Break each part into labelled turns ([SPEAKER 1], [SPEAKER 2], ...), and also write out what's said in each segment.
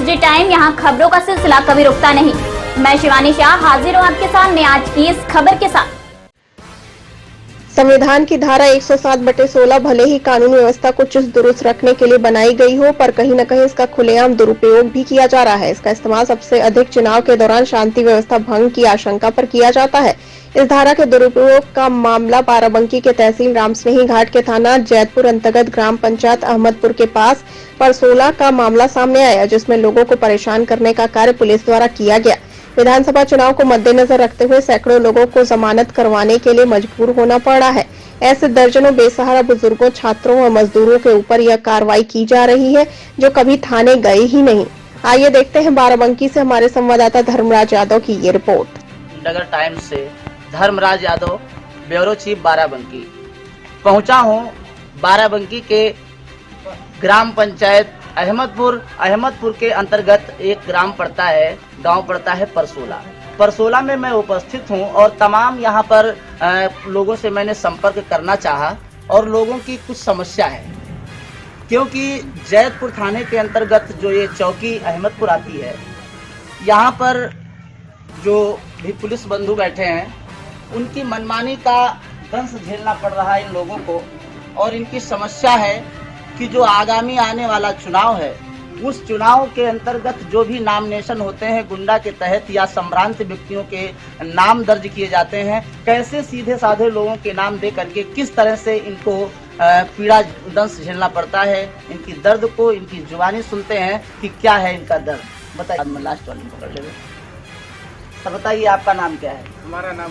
[SPEAKER 1] SD time, यहाँ खबरों का सिलसिला कभी रुकता नहीं। मैं शिवानी शाह हाजिर हूँ आपके सामने आज की इस खबर के साथ।
[SPEAKER 2] संविधान की धारा 107/16 भले ही कानून व्यवस्था को चुस्त दुरुस्त रखने के लिए बनाई गई हो, पर कहीं न कहीं इसका खुलेआम दुरुपयोग भी किया जा रहा है। इसका इस्तेमाल सबसे अधिक चुनाव के दौरान शांति व्यवस्था भंग की आशंका पर किया जाता है। इस धारा के दुरुपयोग का मामला बाराबंकी के तहसील रामस्नेही घाट के थाना जैतपुर अंतर्गत ग्राम पंचायत अहमदपुर के पास परसोला का मामला सामने आया, जिसमें लोगों को परेशान करने का कार्य पुलिस द्वारा किया गया। विधानसभा चुनाव को मद्देनजर रखते हुए सैकड़ों लोगों को जमानत करवाने के लिए मजबूर होना पड़ा है। ऐसे दर्जनों बेसहारा बुजुर्गों, छात्रों व मजदूरों के ऊपर यह कार्रवाई की जा रही है, जो कभी थाने गए ही नहीं। आइए देखते हैं बाराबंकी से हमारे संवाददाता धर्मराज यादव की ये रिपोर्ट।
[SPEAKER 3] नगर टाइम्स से धर्मराज यादव, ब्यूरो चीफ, बाराबंकी। पहुंचा हूं बाराबंकी के ग्राम पंचायत अहमदपुर के अंतर्गत एक ग्राम पड़ता है, गांव पड़ता है परसोला में मैं उपस्थित हूं और तमाम यहां पर लोगों से मैंने संपर्क करना चाहा और लोगों की कुछ समस्या है, क्योंकि जैतपुर थाने के अंतर्गत जो ये चौकी अहमदपुर आती है, यहां पर जो भी पुलिस बंधु बैठे हैं उनकी मनमानी का दंश झेलना पड़ रहा है इन लोगों को। और इनकी समस्या है कि जो आगामी आने वाला चुनाव है, उस चुनाव के अंतर्गत जो भी नामिनेशन होते हैं गुंडा के तहत या संभ्रांत व्यक्तियों के नाम दर्ज किए जाते हैं, कैसे सीधे साधे लोगों के नाम दे करके किस तरह से इनको पीड़ा दंश झेलना पड़ता है। इनकी दर्द को इनकी जुबानी सुनते हैं कि क्या है इनका दर्द। बताइए, लास्ट वाली पकड़ ले। तो बताइए, आपका नाम क्या है?
[SPEAKER 4] हमारा नाम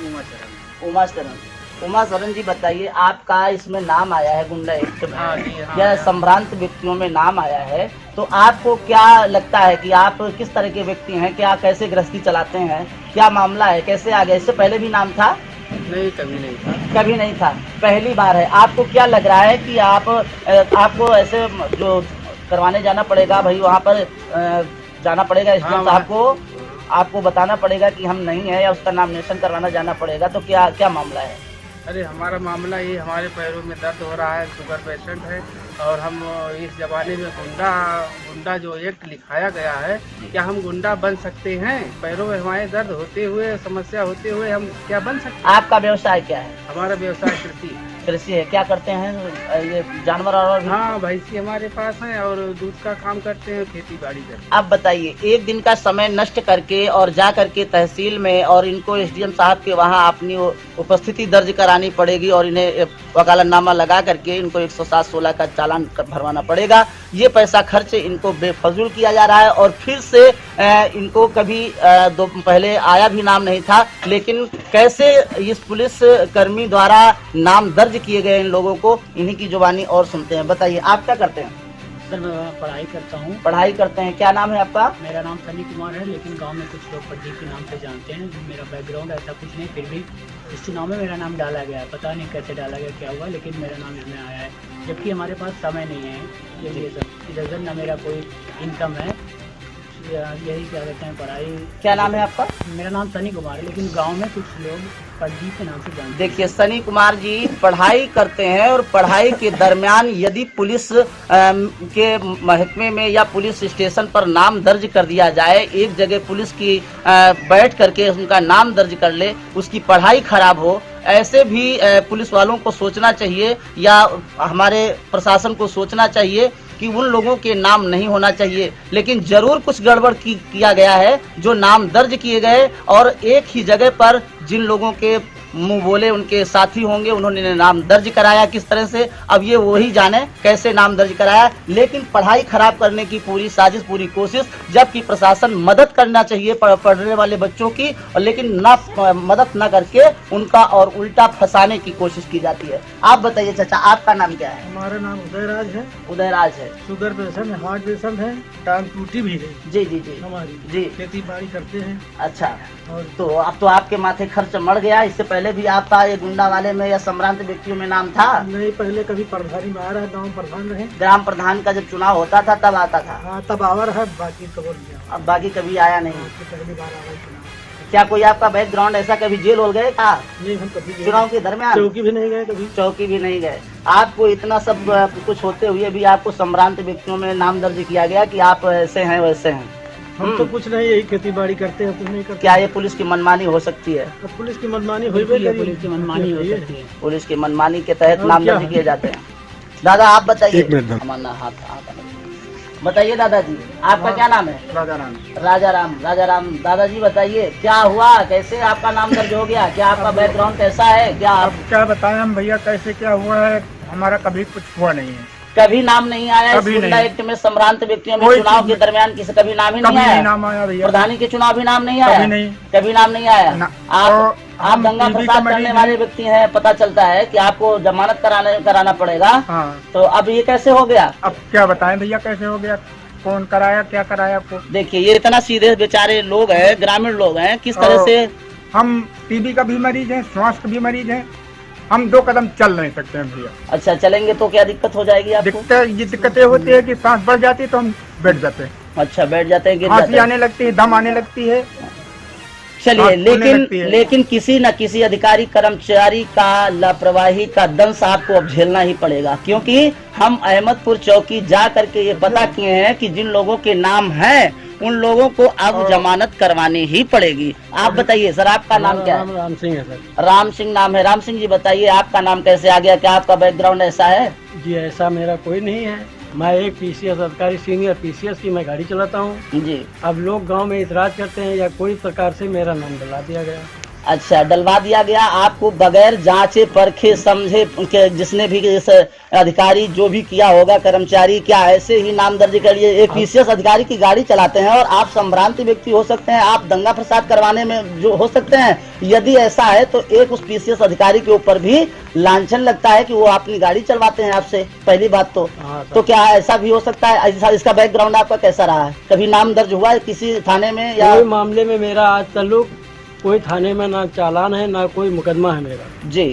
[SPEAKER 3] उमा शरण जी, बताइए, आपका इसमें नाम आया है गुंडा एक्ट में,
[SPEAKER 4] हाँ,
[SPEAKER 3] या संभ्रांत व्यक्तियों में नाम आया है, तो आपको क्या लगता है कि आप किस तरह के व्यक्ति हैं? क्या कैसे गृहस्थी चलाते हैं? क्या मामला है? कैसे आ गया? इससे पहले भी नाम था?
[SPEAKER 4] नहीं, कभी नहीं था।
[SPEAKER 3] कभी नहीं था, पहली बार है। आपको क्या लग रहा है कि आपको ऐसे जो करवाने जाना पड़ेगा भाई, वहाँ पर जाना पड़ेगा, एसडीएम साहब को आपको बताना पड़ेगा कि हम नहीं है, या उसका नामिनेशन करवाना जाना पड़ेगा, तो क्या मामला है?
[SPEAKER 4] अरे हमारा मामला ये, हमारे पैरों में दर्द हो रहा है, शुगर पेशेंट है, और हम इस जमाने में गुंडा जो एक्ट लिखाया गया है, क्या हम गुंडा बन सकते हैं? पैरों में हमारे दर्द होते हुए, समस्या होते हुए हम क्या बन सकते हैं?
[SPEAKER 3] आपका व्यवसाय क्या है?
[SPEAKER 4] हमारा व्यवसाय कृषि
[SPEAKER 3] है। क्या करते हैं? ये जानवर और भी?
[SPEAKER 4] हाँ, भैंसी हमारे पास है और दूध का काम करते हैं, खेती बाड़ी करते हैं।
[SPEAKER 3] अब बताइए, एक दिन का समय नष्ट करके और जा करके तहसील में और इनको एसडीएम साहब के वहाँ अपनी उपस्थिति दर्ज करानी पड़ेगी और इन्हें वकालतनामा लगा करके इनको 107/16 का चालान भरवाना पड़ेगा। ये पैसा खर्च इनको बेफजूल किया जा रहा है और फिर से इनको कभी पहले आया भी नाम नहीं था, लेकिन कैसे इस पुलिस कर्मी द्वारा नाम दर्ज किए गए इन लोगों को, इन्हीं की जुबानी और सुनते हैं। बताइए, आप क्या करते हैं?
[SPEAKER 5] सर, मैं पढ़ाई करता हूँ।
[SPEAKER 3] पढ़ाई करते हैं। क्या नाम है आपका?
[SPEAKER 5] मेरा नाम सनी कुमार है, लेकिन गांव में कुछ लोग प्रदीप के नाम से जानते हैं। मेरा बैकग्राउंड ऐसा कुछ नहीं, फिर भी इस चुनाव में मेरा नाम डाला गया है। पता नहीं कैसे डाला गया, क्या हुआ, लेकिन मेरा नाम इसमें आया है, जबकि हमारे पास समय नहीं है। यही सब इधर ना मेरा कोई इनकम है, यही क्या कहते हैं, पढ़ाई।
[SPEAKER 3] क्या नाम है आपका?
[SPEAKER 5] मेरा नाम सनी कुमार है, लेकिन गांव में कुछ लोग प्रदीप के नाम से जानते हैं।
[SPEAKER 3] देखिए, सनी कुमार जी पढ़ाई करते हैं और पढ़ाई के दरमियान यदि पुलिस के महकमे में या पुलिस स्टेशन पर नाम दर्ज कर दिया जाए, एक जगह पुलिस की बैठ करके उनका नाम दर्ज कर ले, उसकी पढ़ाई खराब हो, ऐसे भी पुलिस वालों को सोचना चाहिए या हमारे प्रशासन को सोचना चाहिए कि उन लोगों के नाम नहीं होना चाहिए। लेकिन जरूर कुछ गड़बड़ किया गया है, जो नाम दर्ज किए गए और एक ही जगह पर जिन लोगों के मुंह बोले उनके साथी होंगे, उन्होंने नाम दर्ज कराया किस तरह से, अब ये वही जाने कैसे नाम दर्ज कराया। लेकिन पढ़ाई खराब करने की पूरी साजिश, पूरी कोशिश, जबकि प्रशासन मदद करना चाहिए पढ़ने वाले बच्चों की, लेकिन ना मदद न करके उनका और उल्टा फंसाने की कोशिश की जाती है। आप बताइए चाचा, आपका नाम क्या है?
[SPEAKER 6] हमारा नाम उदयराज है।
[SPEAKER 3] उदयराज है।
[SPEAKER 6] शुगर पेशेंट है, हार्ट पेशेंट है, टांग टूटी भी है।
[SPEAKER 3] जी जी जी,
[SPEAKER 6] हमारी
[SPEAKER 3] जी,
[SPEAKER 6] खेती बाड़ी करते हैं।
[SPEAKER 3] अच्छा,
[SPEAKER 6] और
[SPEAKER 3] तो अब तो आपके माथे खर्च मर गया। इससे पहले भी आपका ये गुंडा वाले में या संभ्रांत व्यक्तियों में नाम था?
[SPEAKER 6] नहीं, पहले कभी प्रधानी में आ रहा है, गाँव प्रधान रहे।
[SPEAKER 3] ग्राम प्रधान का जब चुनाव होता था तब आता था?
[SPEAKER 6] हाँ, तब आवर है, बाकी कबर गया।
[SPEAKER 3] अब बाकी कभी आया नहीं।
[SPEAKER 6] पहली बार आ रहा चुनाव।
[SPEAKER 3] क्या कोई आपका बैकग्राउंड ऐसा कभी जेल हो गए था?
[SPEAKER 6] नहीं, हम कभी
[SPEAKER 3] चुनाव के दरमियान
[SPEAKER 6] चौकी भी नहीं गए, कभी
[SPEAKER 3] चौकी भी नहीं गए। आपको इतना सब कुछ होते हुए भी आपको संभ्रांत व्यक्तियों में नाम दर्ज किया गया कि आप ऐसे हैं वैसे हैं।
[SPEAKER 6] हम तो कुछ नहीं, यही खेती बाड़ी करते हैं, कुछ नहीं करते।
[SPEAKER 3] क्या ये पुलिस की मनमानी हो सकती है?
[SPEAKER 6] अब पुलिस की मनमानी हुई
[SPEAKER 5] बिल्कुल ये पुलिस की मनमानी हो सकती है।
[SPEAKER 3] पुलिस की मनमानी के तहत
[SPEAKER 6] और
[SPEAKER 3] नाम
[SPEAKER 6] क्या
[SPEAKER 3] दर्ज
[SPEAKER 6] है?
[SPEAKER 3] किए जाते हैं। दादा आप बताइए।
[SPEAKER 6] एक मिनट।
[SPEAKER 3] हमारा हाथ बताइए दादाजी, आपका क्या नाम है?
[SPEAKER 6] राजा राम।
[SPEAKER 3] राजा राम दादाजी बताइए, क्या हुआ, कैसे आपका नाम दर्ज हो गया, क्या आपका बैकग्राउंड कैसा है, क्या
[SPEAKER 7] अब
[SPEAKER 3] आप
[SPEAKER 7] क्या बताएं हम भैया, कैसे क्या हुआ है, हमारा कभी कुछ हुआ नहीं है,
[SPEAKER 3] कभी नाम नहीं आया इस
[SPEAKER 7] कभी
[SPEAKER 3] गुंडा
[SPEAKER 7] नहीं।
[SPEAKER 3] एक्ट में संभ्रांत व्यक्तियों में
[SPEAKER 7] कोई
[SPEAKER 3] चुनाव
[SPEAKER 7] चीज
[SPEAKER 3] के दरमियान किसी कभी नाम ही
[SPEAKER 7] कभी
[SPEAKER 3] नहीं
[SPEAKER 7] नहीं
[SPEAKER 3] आया?
[SPEAKER 7] नाम आया भैया,
[SPEAKER 3] प्रधानी के चुनाव भी नाम नहीं आया?
[SPEAKER 7] कभी नहीं।
[SPEAKER 3] कभी नाम नहीं आया।
[SPEAKER 7] ना।
[SPEAKER 3] आप
[SPEAKER 7] और
[SPEAKER 3] आप
[SPEAKER 7] हम
[SPEAKER 3] दंगा
[SPEAKER 7] टीवी
[SPEAKER 3] फसाद
[SPEAKER 7] का
[SPEAKER 3] करने
[SPEAKER 7] मरीज
[SPEAKER 3] वाले
[SPEAKER 7] हैं।
[SPEAKER 3] व्यक्ति हैं, पता चलता है कि आपको जमानत कराना पड़ेगा।
[SPEAKER 7] हाँ,
[SPEAKER 3] तो अब ये कैसे हो गया?
[SPEAKER 7] अब क्या बताएं भैया कैसे हो गया, कौन कराया, क्या कराया आपको?
[SPEAKER 3] देखिए ये इतना सीधे बेचारे लोग हैं, ग्रामीण लोग हैं, किस तरह
[SPEAKER 7] और
[SPEAKER 3] से
[SPEAKER 7] हम टीबी का भी मरीज हैं, श्वास का भी मरीज हैं, हम 2 कदम चल नहीं सकते हैं भैया।
[SPEAKER 3] अच्छा चलेंगे तो क्या दिक्कत हो जाएगी आपको?
[SPEAKER 7] दिक्कतें होती है कि सांस बढ़ जाती है तो हम बैठ जाते हैं,
[SPEAKER 3] अच्छा बैठ जाते हैं, गिर
[SPEAKER 7] खांसी
[SPEAKER 3] जाते हैं।
[SPEAKER 7] आने लगती है, दम आने लगती है।
[SPEAKER 3] चलिए
[SPEAKER 7] आँख खुलने लगती
[SPEAKER 3] लेकिन
[SPEAKER 7] है।
[SPEAKER 3] लेकिन किसी न किसी अधिकारी कर्मचारी का लापरवाही का दंश आपको अब झेलना ही पड़ेगा, क्योंकि हम अहमदपुर चौकी जा करके ये पता किए हैं कि जिन लोगों के नाम हैं उन लोगों को अब जमानत करवानी ही पड़ेगी। आप बताइए सर, आपका नाम क्या है?
[SPEAKER 6] राम सिंह है सर।
[SPEAKER 3] राम सिंह नाम है। राम सिंह जी बताइए, आपका नाम कैसे आ गया, क्या आपका बैकग्राउंड ऐसा है?
[SPEAKER 6] जी ऐसा मेरा कोई नहीं है, मैं एक पीसीएस अधिकारी, सीनियर पीसीएस की मैं गाड़ी चलाता हूँ।
[SPEAKER 3] जी
[SPEAKER 6] अब लोग गांव में इतराज करते हैं या कोई प्रकार से मेरा नाम डला दिया गया।
[SPEAKER 3] अच्छा डलवा दिया गया आपको बगैर जांचे परखे समझे के, जिसने भी इस अधिकारी जो भी किया होगा कर्मचारी, क्या ऐसे ही नाम दर्ज कर लिए? एक पीसीएस अधिकारी की गाड़ी चलाते हैं और आप संभ्रांति व्यक्ति हो सकते हैं, आप दंगा फसाद करवाने में जो हो सकते हैं। यदि ऐसा है तो एक उस पीसीएस अधिकारी के ऊपर भी लांछन लगता है कि वो अपनी गाड़ी चलवाते हैं आपसे, पहली बात तो।
[SPEAKER 6] हाँ,
[SPEAKER 3] तो क्या ऐसा भी हो सकता है? ऐसा इसका बैकग्राउंड आपका कैसा रहा है? कभी नाम दर्ज हुआ है किसी थाने में या?
[SPEAKER 6] कोई मामले में मेरा आज तल्लुक कोई थाने में ना चालान है ना कोई मुकदमा है मेरा।
[SPEAKER 3] जी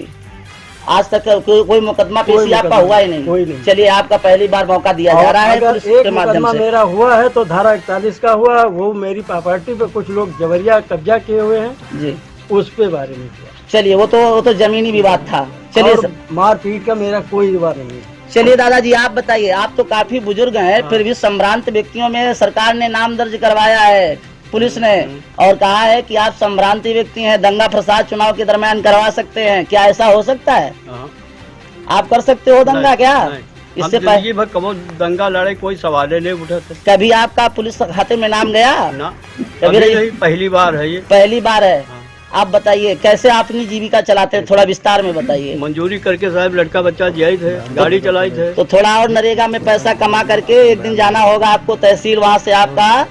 [SPEAKER 3] आज तक कोई मुकदमा
[SPEAKER 6] कोई
[SPEAKER 3] पेशी आपका
[SPEAKER 6] मुकदमा
[SPEAKER 3] हुआ ही नहीं?
[SPEAKER 6] कोई नहीं।
[SPEAKER 3] चलिए आपका पहली बार मौका दिया जा रहा है
[SPEAKER 6] अगर
[SPEAKER 3] पुलिस
[SPEAKER 6] एक
[SPEAKER 3] के माध्यम
[SPEAKER 6] मुकदमा
[SPEAKER 3] से।
[SPEAKER 6] मेरा हुआ है तो धारा 41 का हुआ, वो मेरी प्रॉपर्टी पे कुछ लोग जबरिया कब्जा किए हुए हैं,
[SPEAKER 3] जी
[SPEAKER 6] उस पे बारे में हुआ।
[SPEAKER 3] चलिए वो तो जमीनी विवाद था। चलिए
[SPEAKER 6] और मारपीट का मेरा कोई विवाद नहीं है।
[SPEAKER 3] चलिए दादाजी आप बताइए, आप तो काफी बुजुर्ग हैं, फिर भी संभ्रांत व्यक्तियों में सरकार ने नाम दर्ज करवाया है पुलिस ने, और कहा है कि आप संभ्रांति व्यक्ति हैं, दंगा फसाद चुनाव के दरमियान करवा सकते हैं। क्या ऐसा हो सकता है? आप कर सकते हो दंगा? क्या इससे पहले
[SPEAKER 8] भर कबो दंगा लड़े कोई सवाल नहीं उठाते
[SPEAKER 3] कभी आपका पुलिस खाते में नाम गया?
[SPEAKER 8] ना,
[SPEAKER 3] कभी
[SPEAKER 8] अभी नहीं, पहली बार है ये।
[SPEAKER 3] पहली बार है। आप बताइए कैसे आप अपनी जीविका चलाते हैं, थोड़ा विस्तार में बताइए।
[SPEAKER 8] मंजूरी करके साहब लड़का बच्चा जियाई थे, गाड़ी चलाई थे।
[SPEAKER 3] तो थोड़ा और नरेगा में पैसा कमा करके एक दिन जाना होगा आपको तहसील, वहाँ से आपका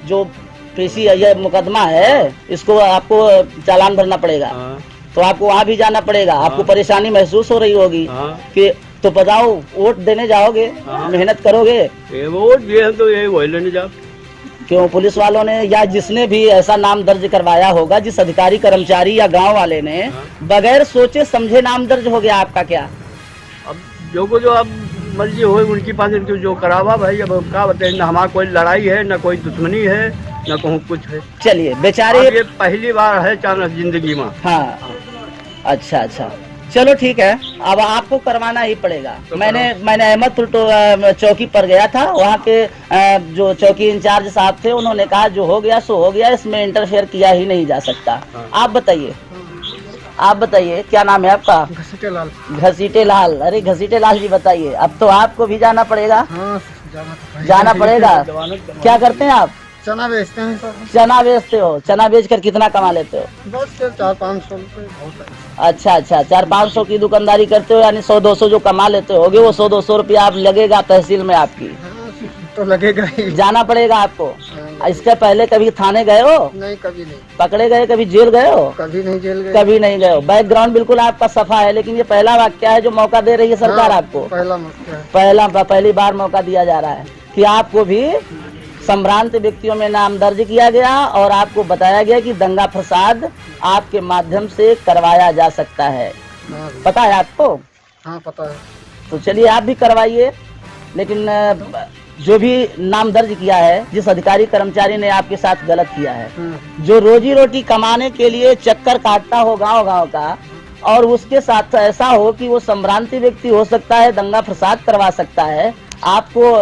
[SPEAKER 3] जो पेशी ये मुकदमा है इसको आपको चालान भरना पड़ेगा।
[SPEAKER 8] हाँ,
[SPEAKER 3] तो आपको वहाँ भी जाना पड़ेगा। आपको परेशानी महसूस हो रही होगी
[SPEAKER 8] हाँ।
[SPEAKER 3] कि तो बताओ वोट देने जाओगे,
[SPEAKER 8] हाँ।
[SPEAKER 3] मेहनत करोगे,
[SPEAKER 8] ये वोट दिए हैं तो ये वही लेने जाओ।
[SPEAKER 3] क्यों पुलिस वालों ने या जिसने भी ऐसा नाम दर्ज करवाया होगा, जिस अधिकारी कर्मचारी या गांव वाले ने बगैर सोचे समझे नाम दर्ज हो गया आपका? क्या
[SPEAKER 8] अब जो अब मर्जी हो उनकी पास जो करावा भाई, अब क्या बताए, न हमारा कोई लड़ाई है, न कोई दुश्मनी है, न कहूँ कुछ है।
[SPEAKER 3] चलिए
[SPEAKER 8] अब
[SPEAKER 3] बेचारे
[SPEAKER 8] ये पहली बार है अचानक जिंदगी में।
[SPEAKER 3] हाँ अच्छा अच्छा चलो ठीक है, अब आपको करवाना ही पड़ेगा।
[SPEAKER 8] तो
[SPEAKER 3] मैंने अहमदपुर चौकी पर गया था, वहाँ के जो चौकी इंचार्ज साहब थे उन्होंने कहा जो हो गया सो हो गया, इसमें इंटरफेयर किया ही नहीं जा सकता। आप बताइए क्या नाम है आपका?
[SPEAKER 6] घसीटे लाल।
[SPEAKER 3] घसीटे लाल। अरे घसीटे लाल जी बताइए, अब तो आपको भी जाना पड़ेगा।
[SPEAKER 6] हाँ,
[SPEAKER 3] जाना पड़ेगा। क्या करते हैं आप?
[SPEAKER 6] चना बेचते हैं सर।
[SPEAKER 3] चना बेचते हो? चना बेचकर कितना कमा लेते हो?
[SPEAKER 6] बस 400-500 रुपए बहुत है।
[SPEAKER 3] अच्छा 400-500 की दुकानदारी करते हो, यानी 100-200 जो कमा लेते होगे वो 100-200 रुपया आप लगेगा तहसील में आपकी।
[SPEAKER 6] तो लगेगा ही।
[SPEAKER 3] जाना पड़ेगा आपको। इसके पहले कभी थाने गए हो?
[SPEAKER 6] नहीं, कभी नहीं।
[SPEAKER 3] पकड़े गए? कभी जेल गए हो?
[SPEAKER 6] कभी नहीं जेल गए।
[SPEAKER 3] कभी नहीं गए हो। बैकग्राउंड बिल्कुल आपका सफा है, लेकिन ये पहला वाक्य है जो मौका दे रही है सरकार आपको। पहली बार मौका दिया जा रहा है कि आपको भी संभ्रांत व्यक्तियों में नाम दर्ज किया गया और आपको बताया गया कि दंगा फसाद आपके माध्यम से करवाया जा सकता है। पता है आपको?
[SPEAKER 6] हाँ पता है।
[SPEAKER 3] तो चलिए आप भी करवाइए, लेकिन जो भी नाम दर्ज किया है, जिस अधिकारी कर्मचारी ने आपके साथ गलत किया है, जो रोजी रोटी कमाने के लिए चक्कर काटता हो गांव गांव का, और उसके साथ ऐसा हो कि वो संभ्रांति व्यक्ति हो सकता है, दंगा फसाद करवा सकता है, आपको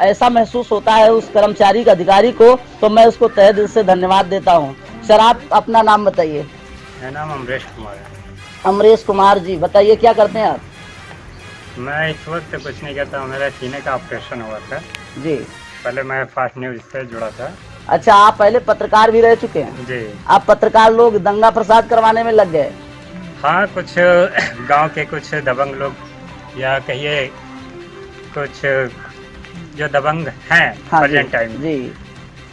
[SPEAKER 3] ऐसा महसूस होता है उस कर्मचारी का, अधिकारी को, तो मैं उसको तहे दिल से धन्यवाद देता हूँ। सर आप अपना नाम बताइए।
[SPEAKER 9] मेरा नाम अमरेश कुमार है।
[SPEAKER 3] अमरेश कुमार जी, बताइए क्या करते हैं आप?
[SPEAKER 9] मैं इस वक्त कुछ नहीं करता हूँ, मेरा सीने का ऑपरेशन हुआ था
[SPEAKER 3] जी।
[SPEAKER 9] पहले मैं फास्ट न्यूज से जुड़ा था।
[SPEAKER 3] अच्छा, आप पहले पत्रकार भी रह चुके हैं?
[SPEAKER 9] जी।
[SPEAKER 3] आप पत्रकार लोग दंगा फसाद करवाने में लग गए?
[SPEAKER 9] हाँ, कुछ गांव के कुछ दबंग लोग या कहिए कुछ जो दबंग हैं
[SPEAKER 3] हाँ
[SPEAKER 9] प्रेजेंट टाइम
[SPEAKER 3] जी,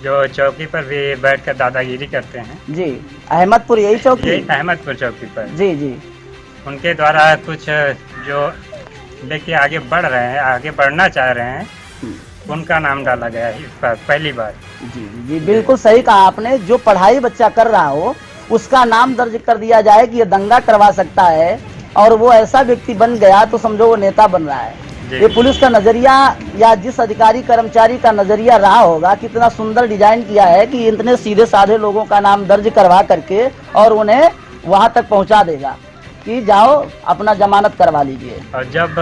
[SPEAKER 9] जो चौकी पर भी बैठकर दादागिरी करते हैं।
[SPEAKER 3] जी। अहमदपुर यही चौकी?
[SPEAKER 9] ये अहमदपुर चौकी पर।
[SPEAKER 3] जी जी।
[SPEAKER 9] उनके द्वारा कुछ जो लेके आगे बढ़ रहे हैं, आगे बढ़ना चाह रहे हैं, उनका नाम डाला गया है इस बार पहली बार।
[SPEAKER 3] जी जी, बिल्कुल सही कहा आपने। जो पढ़ाई बच्चा कर रहा हो उसका नाम दर्ज कर दिया जाए कि ये दंगा करवा सकता है और वो ऐसा व्यक्ति बन गया तो समझो वो नेता बन रहा है। ये पुलिस का नजरिया या जिस अधिकारी कर्मचारी का नजरिया रहा होगा, कितना सुंदर डिजाइन किया है कि इतने सीधे साधे लोगों का नाम दर्ज करवा करके और उन्हें वहां तक पहुंचा देगा कि जाओ अपना जमानत करवा लीजिए।
[SPEAKER 9] और जब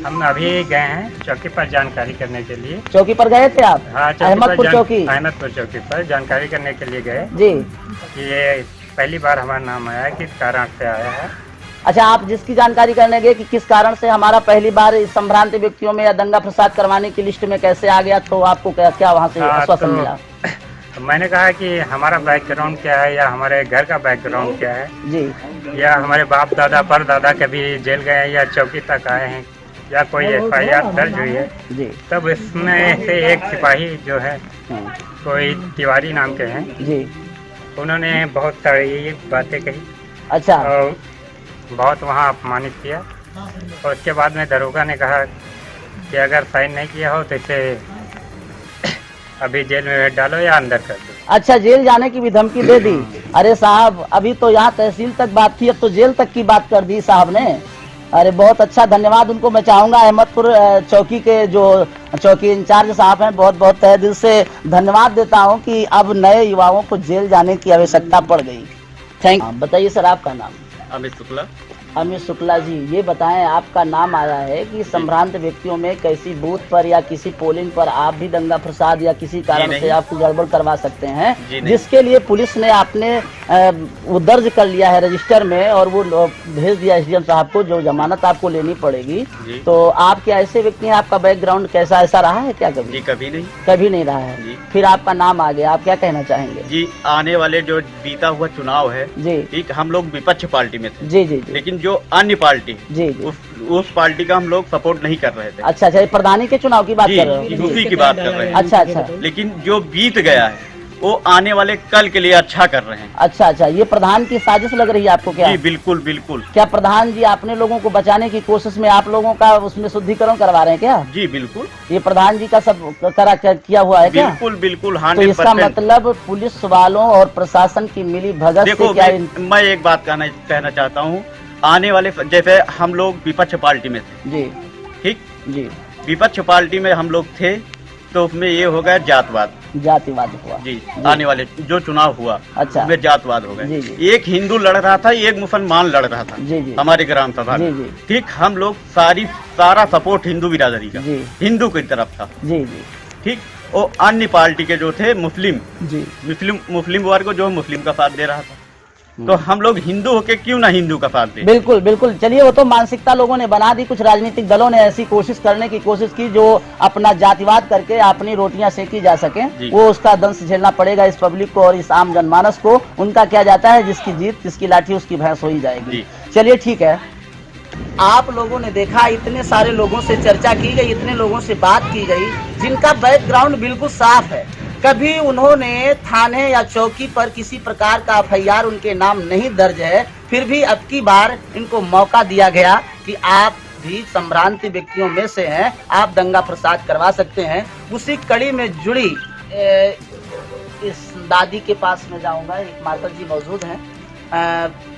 [SPEAKER 9] हम अभी गए हैं चौकी पर जानकारी करने के लिए।
[SPEAKER 3] चौकी पर गए थे आप?
[SPEAKER 9] हाँ,
[SPEAKER 3] अहमदपुर चौकी।
[SPEAKER 9] अहमदपुर चौकी पर जानकारी करने के लिए गए
[SPEAKER 3] जी।
[SPEAKER 9] ये पहली बार हमारा नाम आया है, किस कारण से आया है।
[SPEAKER 3] अच्छा, आप जिसकी जानकारी करने गए कि किस कारण से हमारा पहली बार इस संभ्रांत व्यक्तियों में या दंगा फसाद करवाने की लिस्ट में कैसे आ गया, तो आपको क्या वहाँ से आश्वासन मिला?
[SPEAKER 9] मैंने कहा कि हमारा बैकग्राउंड क्या है या हमारे घर का बैकग्राउंड क्या है
[SPEAKER 3] जी,
[SPEAKER 9] या हमारे बाप दादा पर दादा कभी जेल गए हैं या चौकी तक आए हैं या कोई FIR दर्ज हुई है
[SPEAKER 3] जी।
[SPEAKER 9] तब इसमें से एक सिपाही जो है कोई तिवारी नाम के हैं
[SPEAKER 3] जी,
[SPEAKER 9] उन्होंने बहुत सारी बातें कही।
[SPEAKER 3] अच्छा।
[SPEAKER 9] और बहुत वहाँ अपमानित किया और उसके बाद में दरोगा ने कहा कि अगर साइन नहीं किया हो तो इसे अभी जेल में डालो या अंदर कर दो।
[SPEAKER 3] अच्छा, जेल जाने की भी धमकी दे दी? अरे साहब, अभी तो यहाँ तहसील तक बात थी, अब तो जेल तक की बात कर दी साहब ने। अरे बहुत अच्छा, धन्यवाद उनको मैं चाहूंगा। अहमदपुर चौकी के जो चौकी इंचार्ज साहब हैं, बहुत बहुत तहे दिल से धन्यवाद देता हूँ कि अब नए युवाओं को जेल जाने की आवश्यकता पड़ गई। थैंक। बताइए सर, आपका नाम?
[SPEAKER 10] अमित शुक्ला।
[SPEAKER 3] अमित शुक्ला जी, ये बताएं, आपका नाम आया है कि संभ्रांत व्यक्तियों में कैसी बूथ पर या किसी पोलिंग पर आप भी दंगा फसाद या किसी कारण से आप गड़बड़ करवा सकते हैं, जिसके लिए पुलिस ने आपने वो दर्ज कर लिया है रजिस्टर में और वो भेज दिया SDM साहब को, जो जमानत आपको लेनी पड़ेगी। तो आप क्या ऐसे व्यक्ति हैं? आपका बैकग्राउंड कैसा, ऐसा रहा है क्या कभी?
[SPEAKER 10] जी कभी नहीं।
[SPEAKER 3] कभी नहीं रहा है। फिर आपका नाम आ गया, आप क्या कहना चाहेंगे?
[SPEAKER 10] जी, आने वाले जो बीता हुआ चुनाव है
[SPEAKER 3] जी,
[SPEAKER 10] ठीक, हम लोग विपक्ष पार्टी में थे।
[SPEAKER 3] जी जी जी।
[SPEAKER 10] लेकिन जो अन्य पार्टी
[SPEAKER 3] जी,
[SPEAKER 10] उस पार्टी का हम लोग सपोर्ट नहीं कर रहे थे।
[SPEAKER 3] अच्छा अच्छा, प्रधानी के चुनाव की बात कर रहे हो?
[SPEAKER 10] उसी की बात कर रहे हैं।
[SPEAKER 3] अच्छा अच्छा।
[SPEAKER 10] लेकिन जो बीत गया है वो आने वाले कल के लिए अच्छा कर रहे हैं।
[SPEAKER 3] अच्छा अच्छा, ये प्रधान की साजिश लग रही है आपको क्या?
[SPEAKER 10] जी बिल्कुल बिल्कुल।
[SPEAKER 3] क्या प्रधान जी अपने लोगों को बचाने की कोशिश में आप लोगों का उसमें शुद्धिकरण करवा रहे हैं क्या?
[SPEAKER 10] जी बिल्कुल।
[SPEAKER 3] ये प्रधान जी का सब किया हुआ है क्या?
[SPEAKER 10] बिल्कुल बिल्कुल।
[SPEAKER 3] तो इसका मतलब पुलिस वालों और प्रशासन की मिली भगत
[SPEAKER 10] देखो,
[SPEAKER 3] से क्या
[SPEAKER 10] मैं एक बात कहना चाहता हूँ। आने वाले जैसे हम लोग विपक्ष पार्टी में थे
[SPEAKER 3] जी,
[SPEAKER 10] ठीक
[SPEAKER 3] जी,
[SPEAKER 10] विपक्ष पार्टी में हम लोग थे तो उसमें ये हो गया जातवाद,
[SPEAKER 3] जातिवाद हुआ
[SPEAKER 10] जी। आने वाले जो चुनाव हुआ
[SPEAKER 3] अच्छा,
[SPEAKER 10] उसमें जातवाद हो
[SPEAKER 3] जी,
[SPEAKER 10] गया। एक हिंदू लड़ रहा था, एक मुसलमान लड़ रहा था
[SPEAKER 3] जी, जी,
[SPEAKER 10] हमारे ग्राम सभा
[SPEAKER 3] जी,
[SPEAKER 10] में
[SPEAKER 3] जी,
[SPEAKER 10] ठीक। हम लोग सारा सपोर्ट हिंदू बिरादरी का,
[SPEAKER 3] जी,
[SPEAKER 10] हिंदू की तरफ था
[SPEAKER 3] जी जी
[SPEAKER 10] ठीक। और अन्य पार्टी के जो थे मुस्लिम वर्ग को जो मुस्लिम का साथ दे रहा था, तो हम लोग हिंदू होके क्यों ना हिंदू का साथ दें?
[SPEAKER 3] बिल्कुल बिल्कुल। चलिए, वो तो मानसिकता लोगों ने बना दी, कुछ राजनीतिक दलों ने ऐसी कोशिश करने की कोशिश की जो अपना जातिवाद करके अपनी रोटियां सेकी जा सके। वो उसका दंश झेलना पड़ेगा इस पब्लिक को और इस आम जनमानस को। उनका क्या जाता है, जिसकी जीत जिसकी लाठी उसकी भैंस हो ही जाएगी। चलिए ठीक है, आप लोगों ने देखा, इतने सारे लोगों से चर्चा की गई, इतने लोगों से बात की गई जिनका बैकग्राउंड बिल्कुल साफ है। कभी उन्होंने थाने या चौकी पर किसी प्रकार का FIR उनके नाम नहीं दर्ज है, फिर भी अब की बार इनको मौका दिया गया कि आप भी संभ्रांति व्यक्तियों में से हैं, आप दंगा फसाद करवा सकते हैं। उसी कड़ी में जुड़ी इस दादी के पास में जाऊंगा, एक माता जी मौजूद हैं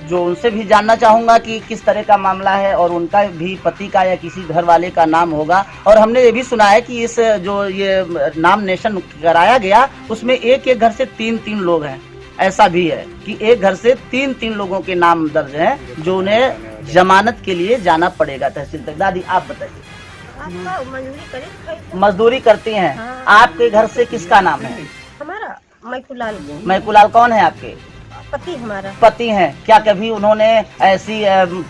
[SPEAKER 3] जो उनसे भी जानना चाहूँगा कि किस तरह का मामला है और उनका भी पति का या किसी घर वाले का नाम होगा। और हमने ये भी सुना है कि इस जो ये नॉमिनेशन कराया गया उसमें एक घर से 3-3 लोग हैं। ऐसा भी है कि एक घर से 3-3 लोगों के नाम दर्ज हैं जो उन्हें जमानत के लिए जाना पड़ेगा तहसील तक। दादी आप बताइए। मजदूरी करती हैं। आपके घर से किसका नाम है?
[SPEAKER 11] हमारा मैकुलाल।
[SPEAKER 3] मैकुलाल कौन है आपके?
[SPEAKER 11] पति हमारा।
[SPEAKER 3] पति हैं। क्या कभी उन्होंने ऐसी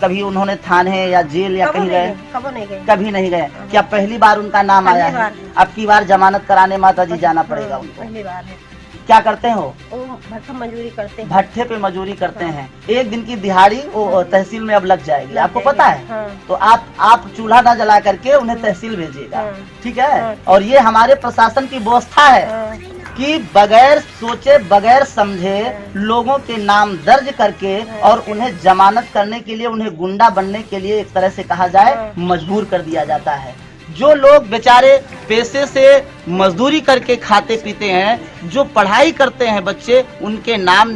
[SPEAKER 3] कभी उन्होंने थाने या जेल या कहीं गए?
[SPEAKER 11] कभी नहीं गए।
[SPEAKER 3] कभी नहीं गए। क्या पहली बार उनका नाम आया है? अब की बार जमानत कराने माता जी जाना पड़ेगा उनको।
[SPEAKER 11] पहली बार है।
[SPEAKER 3] क्या करते हो?
[SPEAKER 11] भट्ठा मजदूरी करते हैं।
[SPEAKER 3] भट्ठे पे मजदूरी करते हैं। एक दिन की दिहाड़ी वो तहसील में अब लग जाएगी, आपको पता है? तो आप चूल्हा ना जला करके उन्हें तहसील भेजिएगा, ठीक है? और ये हमारे प्रशासन की व्यवस्था है कि बगैर सोचे बगैर समझे लोगों के नाम दर्ज करके और उन्हें जमानत करने के लिए, उन्हें गुंडा बनने के लिए एक तरह से कहा जाए मजबूर कर दिया जाता है। जो लोग बेचारे पैसे से मजदूरी करके खाते पीते हैं, जो पढ़ाई करते हैं बच्चे, उनके नाम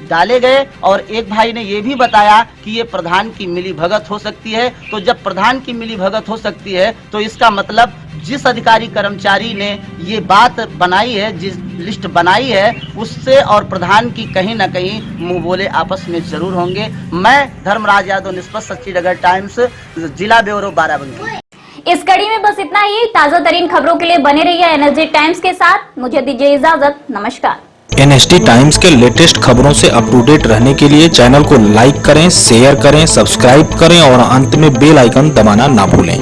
[SPEAKER 3] डाले गए। और एक भाई ने ये भी बताया कि ये प्रधान की मिली भगत हो सकती है। तो जब प्रधान की मिली भगत हो सकती है तो इसका मतलब जिस अधिकारी कर्मचारी ने ये बात बनाई है, जिस लिस्ट बनाई है, उससे और प्रधान की कहीं ना कहीं मुंह बोले आपस में जरूर होंगे। मैं धर्मराज यादव, निष्पक्ष सच्ची नगर टाइम्स, जिला ब्यूरो बाराबंकी।
[SPEAKER 1] इस कड़ी में बस इतना ही। ताजा तरीन खबरों के लिए बने रहिए एनएसडी टाइम्स के साथ। मुझे दीजिए इजाजत। नमस्कार।
[SPEAKER 12] एनएसडी टाइम्स के लेटेस्ट खबरों से अप टू डेट रहने के लिए चैनल को लाइक करें, शेयर करें, सब्सक्राइब करें और अंत में बेल आइकन दबाना ना भूलें।